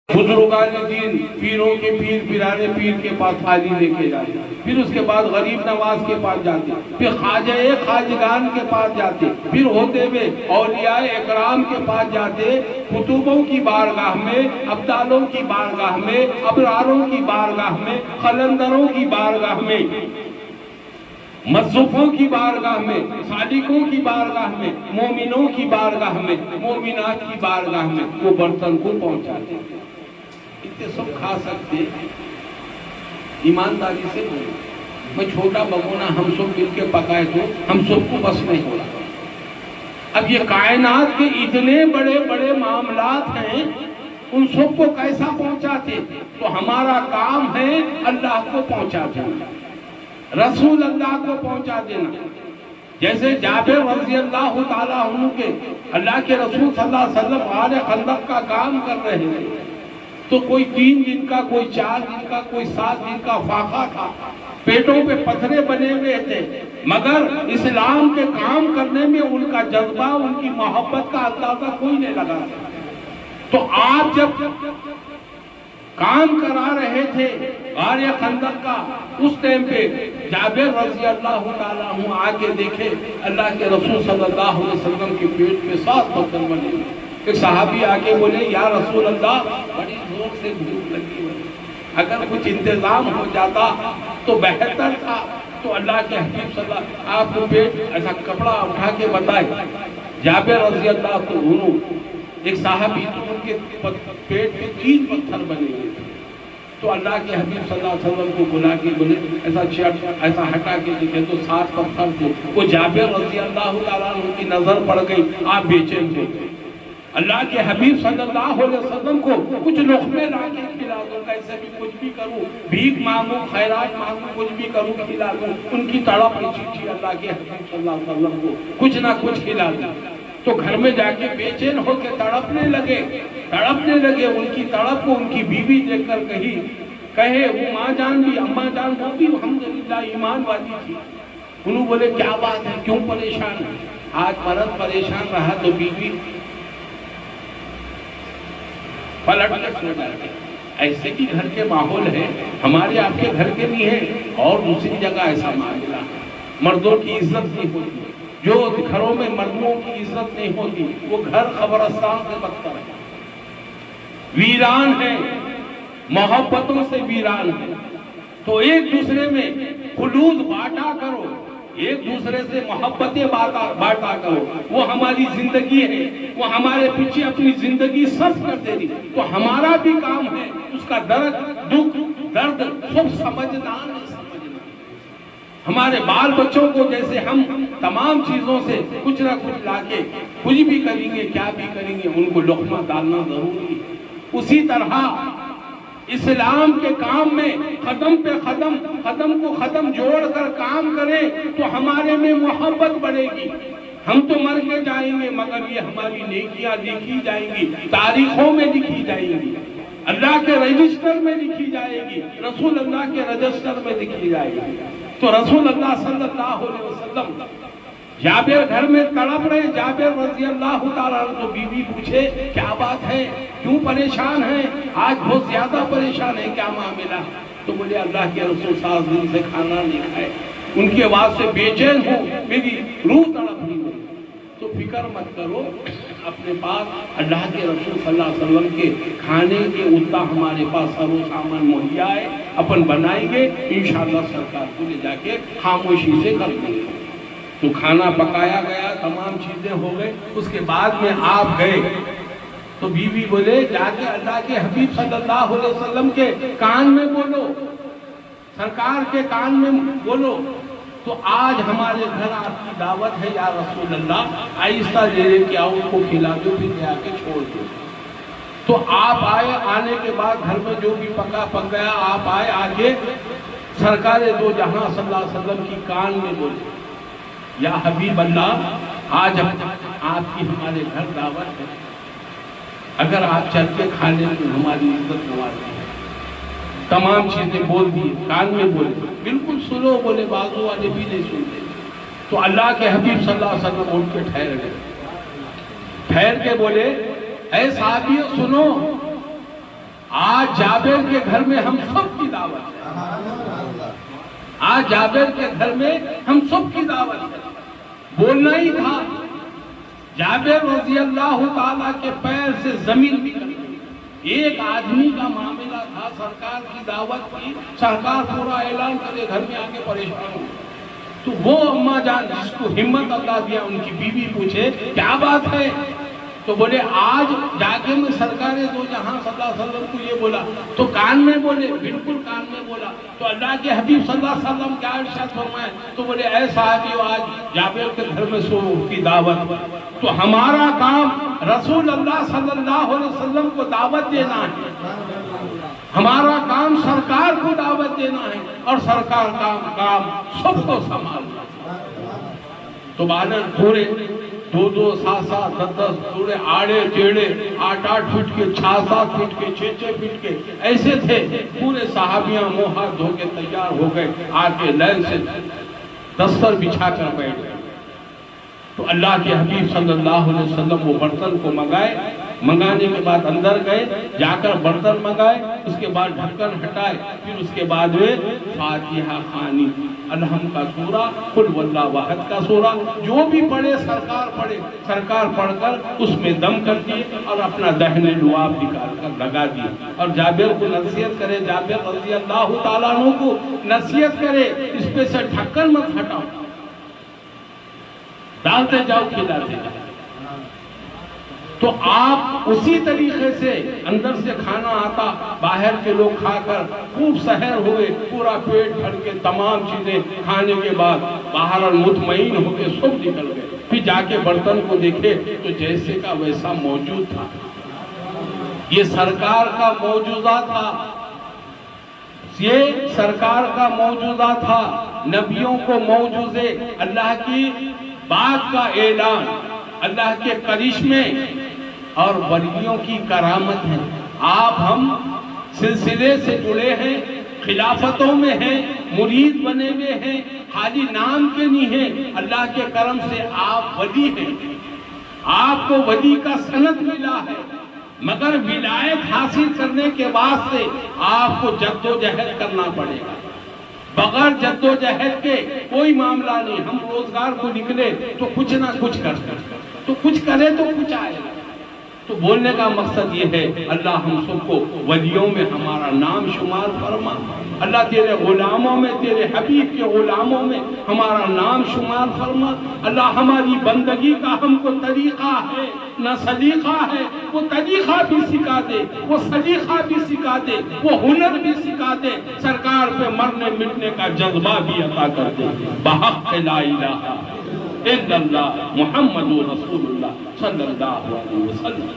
بزرگان دین پیروں کے پیر پیرانے پیر کے پاس حاضری لے کے جاتے، پھر اس کے بعد غریب نواز کے پاس جاتے، پھر خواجہ خواجگان کے پاس جاتے، پھر ہوتے ہوئے اولیاء اکرام کے پاس جاتے، کتبوں کی بارگاہ میں، ابدالوں کی بارگاہ میں، ابراروں کی بارگاہ میں، قلندروں کی بارگاہ میں، مصطفوں کی بارگاہ میں، صادقوں کی بارگاہ میں، مومنوں کی بارگاہ میں، مومنات کی بارگاہ میں وہ برتن کو پہنچاتے۔ اتنے سب کھا سکتے، ایمانداری سے بولو، میں چھوٹا بگونا ہم سب مل کے پکائے تو ہم سب کو بس نہیں ہو رہا۔ اب یہ کائنات کے اتنے بڑے بڑے معاملات ہیں، ان سب کو کیسا پہنچاتے؟ تو ہمارا کام ہے اللہ کو پہنچا دینا، رسول اللہ کو پہنچا دینا۔ جیسے جابر رضی اللہ تعالیٰ عنہ کے اللہ کے رسول صلی اللہ علیہ وسلم غار خندق کا کام کر رہے تھے، تو کوئی 3 دن کا، کوئی 4 دن کا، کوئی 7 دن کا فاقہ تھا، پیٹوں پہ پتھرے بنے ہوئے تھے، مگر اسلام کے کام کرنے میں ان کا جذبہ، ان کی محبت کا اندازہ کوئی نہیں لگا۔ تو آپ جب کام کرا رہے تھے غار خندق کا، اس ٹائم پہ جابر رضی اللہ تعالیٰ عنہ آ کے دیکھے اللہ کے رسول صلی اللہ علیہ وسلم کے پیٹ میں 7 پتھر بنے ہوئے۔ ایک صحابی آگے بولے یا رسول اللہ بڑی زور سے بھوک لگی ہے، اگر کچھ انتظام ہو جاتا تو بہتر تھا۔ تو اللہ کے حبیب صلی اللہ آپ کو پیٹ ایسا کپڑا اٹھا کے بتائے، جابر رضی اللہ عنہ ایک صحابی تو ان کے پیٹ میں 3 پتھر بنے ہوئے تھے، تو اللہ کے حبیب صلی اللہ علیہ وسلم کو بلا کے بولے ایسا ہٹا کے دیکھے تو 7 پتھر تھے۔ وہ جابر رضی اللہ تعالیٰ عنہ کی نظر پڑ گئی، آپ بے چین ہو گئے۔ اللہ کے حبیب صلی اللہ علیہ وسلم کو کچھ لقمے لا کے کھلا دو، کیسے بھی کچھ بھی کروں، بھیک مانگوں، خیرات مانگوں، کچھ بھی کروں کھلا دوں۔ ان کی تڑپ تھی اللہ کے حبیب صلی اللہ علیہ وسلم کو کچھ نہ کچھ کھلا دوں۔ تو گھر میں جا کے بے چین ہو کے تڑپنے لگے۔ ان کی تڑپ کو ان کی بیوی دیکھ کر کہے وہ ماں جان بھی، اماں جان وہ بھی الحمدللہ ایمان والی تھی۔ انہوں بولے کیا بات ہے، کیوں پریشان ہے؟ آج مرد پریشان رہا تو بیوی پلٹ کر سو جاتے۔ ایسے بھی گھر کے ماحول ہے، ہمارے آپ کے گھر کے بھی ہیں، اور دوسری جگہ ایسا معاملہ ہے، مردوں کی عزت نہیں ہوتی۔ جو گھروں میں مردوں کی عزت نہیں ہوتی وہ گھر قبرستان سے بدتر ہے، ویران ہے، محبتوں سے ویران ہے۔ تو ایک دوسرے میں خلوص بانٹا کرو، ایک دوسرے سے محبتیں بانٹا کرو۔ وہ ہماری زندگی ہے، وہ ہمارے پیچھے اپنی زندگی صرف کر دے رہی، تو ہمارا بھی کام ہے اس کا درد، دکھ، درد سب سمجھنا نہیں سمجھنا۔ ہمارے بال بچوں کو جیسے ہم تمام چیزوں سے کچھ نہ کچھ لا کے کچھ بھی کریں گے، کیا بھی کریں گے، ان کو لقمہ ڈالنا ضروری ہے، اسی طرح اسلام کے کام میں قدم پہ قدم کو قدم جوڑ کر کام کریں تو ہمارے میں محبت بڑھے گی۔ ہم تو مر کے جائیں گے مگر یہ ہماری نیکیاں لکھی جائیں گی، تاریخوں میں لکھی جائیں گی، اللہ کے رجسٹر میں لکھی جائے گی، رسول اللہ کے رجسٹر میں لکھی جائے گی۔ تو رسول اللہ صلی اللہ علیہ وسلم جابر گھر میں تڑپ رہے، جابر رضی اللہ تعالیٰ عنہ تو بیوی پوچھے کیا بات ہے، کیوں پریشان ہیں؟ آج بہت زیادہ پریشان ہے، کیا معاملہ؟ تو بولے اللہ کے رسول 7 دن سے کھانا نہیں کھائے، ان کی آواز سے بے چین ہوں، میری روح تڑپ رہی ہے۔ تو فکر مت کرو، اپنے پاس اللہ کے رسول صلی اللہ علیہ وسلم کے کھانے کے اتنا ہمارے پاس سر و سامان مہیا ہے، اپن بنائیں گے انشاءاللہ، سرکار کو لے جا کے خاموشی سے کر دیں گے۔ تو کھانا پکایا گیا، تمام چیزیں ہو گئے، اس کے بعد میں آپ گئے تو بیوی بولے جا کے اللہ کے حبیب صلی اللہ علیہ وسلم کے کان میں بولو، سرکار کے کان میں بولو، تو آج ہمارے گھر آپ کی دعوت ہے یا رسول اللہ، آہستہ لے کے آؤ، ان کو کھلا دو، پھر لے آ کے چھوڑ دو۔ تو آپ آئے، آنے کے بعد گھر میں جو بھی پکا پک گیا، آپ آئے، آگے سرکار دو جہاں صلی اللہ علیہ وسلم کی کان میں بولے یا حبیب اللہ، آج آپ کی ہمارے گھر دعوت ہے، اگر آپ چل کے کھا لیں تو ہماری عزت نوازی ہے۔ تمام چیزیں بول دی، کان میں بولے، بالکل سنو، بولے بازو والے بھی نہیں سنتے۔ تو اللہ کے حبیب صلی اللہ علیہ وسلم اٹھ کے ٹھہر گئے، ٹھہر کے بولے اے صحابیوں سنو، آج جابر کے گھر میں ہم سب کی دعوت ہے، آج جابر کے گھر میں ہم سب کی دعوت ہے۔ بولنا ہی تھا، جابر رضی اللہ تعالیٰ کے پیر سے زمین نکل گئی۔ ایک آدمی کا معاملہ تھا، سرکار کی دعوت کی، سرکار پورا اعلان کرے، گھر میں آگے پریشان ہو۔ تو وہ اماں جان جس کو ہمت اللہ دیا، ان کی بیوی پوچھے کیا بات ہے؟ تو بولے آج جاگے میں سرکار دو جہاں صلی اللہ علیہ وسلم کو یہ بولا، تو کان میں بولے، بالکل کان میں بولا۔ تو اللہ کے حبیب صلی اللہ علیہ وسلم کیا ارشاد فرمائے؟ تو بولے اے صحابیو، آج جابر کے گھر میں سو کی دعوت۔ تو ہمارا کام رسول اللہ صلی اللہ علیہ وسلم کو دعوت دینا ہے، ہمارا کام سرکار کو دعوت دینا ہے، اور سرکار کا کام سب کو سنبھالنا ہے۔ تو بادل پورے 2-2 7-7 10-10 پورے آڑے ٹیڑے 8-8 فٹ کے 6-7 فٹ کے 6-6 فٹ کے ایسے تھے، پورے صحابیاں منہ ہاتھ دھو کے تیار ہو گئے، آگے لائن سے دستر بچھا کر بیٹھ گئے۔ تو اللہ کے حبیب صلی اللہ علیہ وسلم وہ برتن کو منگانے کے بعد اندر گئے، جا کر برتن منگائے، اس کے بعد ڈھکن ہٹائے، پھر اس کے بعد وہ فاتحہ خوانی، الحم کا سورہ، قل واللہ واحد کا سورہ، جو بھی پڑھے سرکار پڑھ کر اس میں دم کر دیے اور اپنا دہنے لعاب نکال کر لگا دیے، اور جابر کو نصیحت کرے، جابر رضی اللہ تعالیٰ عنہ کو نصیحت کرے، اس پہ سے ڈھکن مت ہٹاؤ، ڈالتے جاؤ، کھلاتے جاؤ۔ تو آپ اسی طریقے سے اندر سے کھانا آتا، باہر کے لوگ کھا کر خوب سحر ہوئے، پورا پیٹ بھر کے تمام چیزیں کھانے کے بعد باہر مطمئن ہو کے سب نکل گئے۔ پھر جا کے برتن کو دیکھے تو جیسے کا ویسا موجود تھا، یہ سرکار کا موجودہ تھا، یہ سرکار کا موجودہ تھا، نبیوں کو موجودے، اللہ کی بات کا اعلان، اللہ کے کرشمے اور ولیوں کی کرامت ہے۔ آپ ہم سلسلے سے جڑے ہیں، خلافتوں میں ہیں، مرید بنے ہوئے ہیں، خالی نام کے نہیں ہیں، اللہ کے کرم سے آپ ولی ہیں، آپ کو ولی کا سند ملا ہے، مگر ولایت حاصل کرنے کے واسطے آپ کو جد و جہد کرنا پڑے گا۔ بغیر جد و جہد کے کوئی معاملہ نہیں۔ ہم روزگار کو نکلے تو کچھ نہ کچھ تو کچھ کرے تو کچھ آئے گا۔ تو بولنے کا مقصد یہ ہے، اللہ ہم سب کو ولیوں میں ہمارا نام شمار فرما، اللہ تیرے غلاموں میں، تیرے حبیب کے غلاموں میں ہمارا نام شمار فرما۔ اللہ ہماری بندگی کا ہم کو طریقہ ہے نہ سلیقہ ہے، وہ طریقہ بھی سکھا دے، وہ سلیقہ بھی سکھا دے، وہ ہنر بھی سکھا دے، سرکار پہ مرنے مٹنے کا جذبہ بھی عطا کر دے، بحق لا الہ الا اللہ محمد رسول اللہ صلی اللہ علیہ وسلم۔